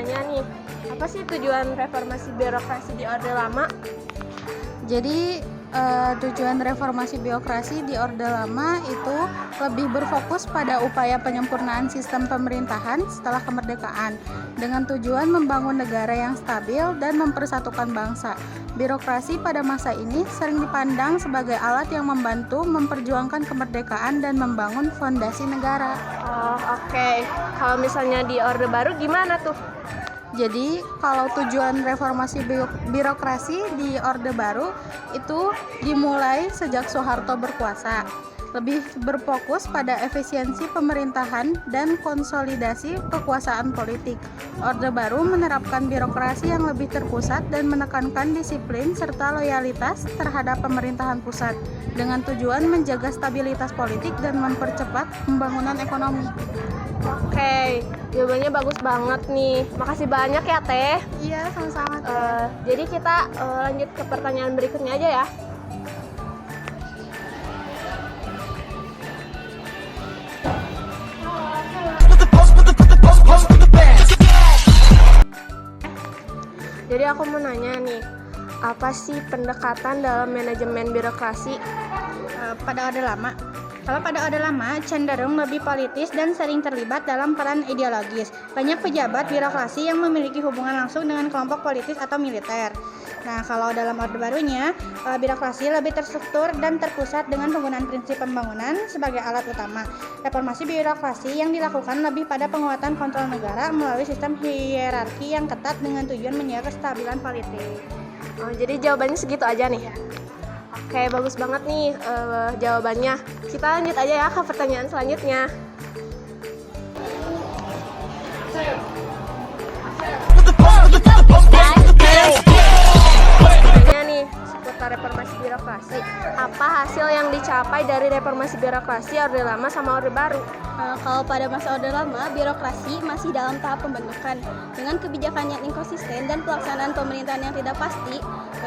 nanya nih, apa sih tujuan reformasi birokrasi di Orde Lama? Jadi tujuan reformasi birokrasi di Orde Lama itu lebih berfokus pada upaya penyempurnaan sistem pemerintahan setelah kemerdekaan dengan tujuan membangun negara yang stabil dan mempersatukan bangsa. Birokrasi pada masa ini sering dipandang sebagai alat yang membantu memperjuangkan kemerdekaan dan membangun fondasi negara. Oh, oke. Kalau misalnya di Orde Baru gimana tuh? Jadi kalau tujuan reformasi birokrasi di Orde Baru itu dimulai sejak Soeharto berkuasa. Lebih berfokus pada efisiensi pemerintahan dan konsolidasi kekuasaan politik. Orde Baru menerapkan birokrasi yang lebih terpusat dan menekankan disiplin serta loyalitas terhadap pemerintahan pusat dengan tujuan menjaga stabilitas politik dan mempercepat pembangunan ekonomi. Oke, jawabannya bagus banget nih. Makasih banyak ya, Teh. Iya, sama-sama. Jadi kita lanjut ke pertanyaan berikutnya aja ya. Jadi aku mau nanya nih, apa sih pendekatan dalam manajemen birokrasi? Pada Orde Lama. Kalau pada Orde Lama cenderung lebih politis dan sering terlibat dalam peran ideologis. Banyak pejabat birokrasi yang memiliki hubungan langsung dengan kelompok politis atau militer. Nah, kalau dalam Orde Barunya, birokrasi lebih terstruktur dan terpusat dengan penggunaan prinsip pembangunan sebagai alat utama. Reformasi birokrasi yang dilakukan lebih pada penguatan kontrol negara melalui sistem hierarki yang ketat dengan tujuan menjaga kestabilan politik. Oh, jadi jawabannya segitu aja nih. Oke, bagus banget nih jawabannya. Kita lanjut aja ya ke pertanyaan selanjutnya. Pertanyaannya nih seputar reformasi birokrasi. Apa hasil yang dicapai dari reformasi birokrasi Orde Lama sama Orde Baru? Kalau pada masa Orde Lama, birokrasi masih dalam tahap pembentukan dengan kebijakan yang inkonsisten dan pelaksanaan pemerintahan yang tidak pasti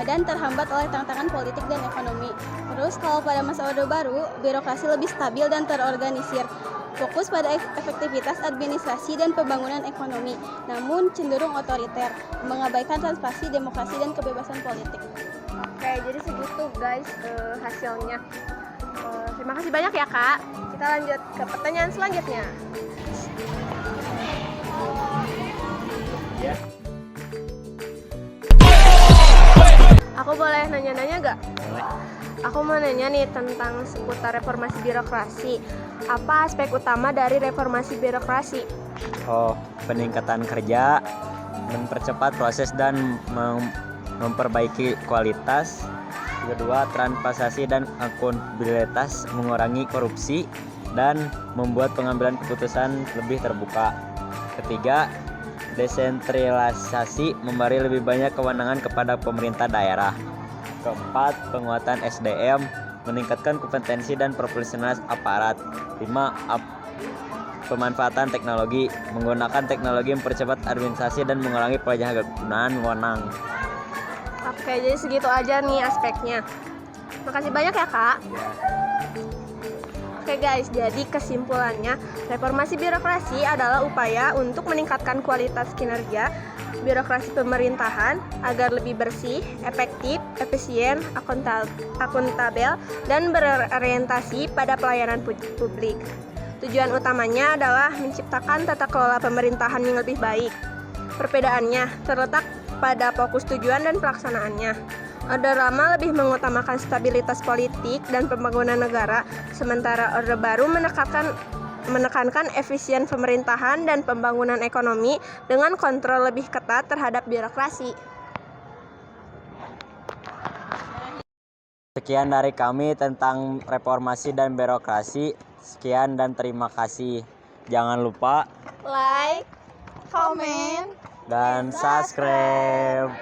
dan terhambat oleh tantangan politik dan ekonomi. Terus kalau pada masa Orde Baru, birokrasi lebih stabil dan terorganisir, fokus pada efektivitas administrasi dan pembangunan ekonomi, namun cenderung otoriter, mengabaikan transparansi, demokrasi, dan kebebasan politik. Oke, jadi segitu guys hasilnya. Terima kasih banyak ya Kak. Kita lanjut ke pertanyaan selanjutnya. Aku boleh nanya-nanya gak? Boleh. Aku mau nanya nih tentang seputar reformasi birokrasi. Apa aspek utama dari reformasi birokrasi? Peningkatan kerja, mempercepat proses dan memperbaiki kualitas. Kedua, transparansi dan akuntabilitas, mengurangi korupsi dan membuat pengambilan keputusan lebih terbuka. Ketiga, desentralisasi, memberi lebih banyak kewenangan kepada pemerintah daerah. Keempat, penguatan SDM, meningkatkan kompetensi dan profesionalitas aparat. 5. Pemanfaatan teknologi, menggunakan teknologi mempercepat administrasi dan mengurangi penyalahgunaan wewenang. Oke, jadi segitu aja nih aspeknya. Makasih banyak ya Kak. Oke guys, jadi kesimpulannya, reformasi birokrasi adalah upaya untuk meningkatkan kualitas kinerja birokrasi pemerintahan agar lebih bersih, efektif, efisien, akuntabel, dan berorientasi pada pelayanan publik. Tujuan utamanya adalah menciptakan tata kelola pemerintahan yang lebih baik. Perbedaannya terletak pada fokus tujuan dan pelaksanaannya. Orde Lama lebih mengutamakan stabilitas politik dan pembangunan negara, sementara Orde Baru menekankan efisien pemerintahan dan pembangunan ekonomi dengan kontrol lebih ketat terhadap birokrasi. Sekian dari kami tentang reformasi dan birokrasi. Sekian dan terima kasih. Jangan lupa Like, Comment, dan subscribe.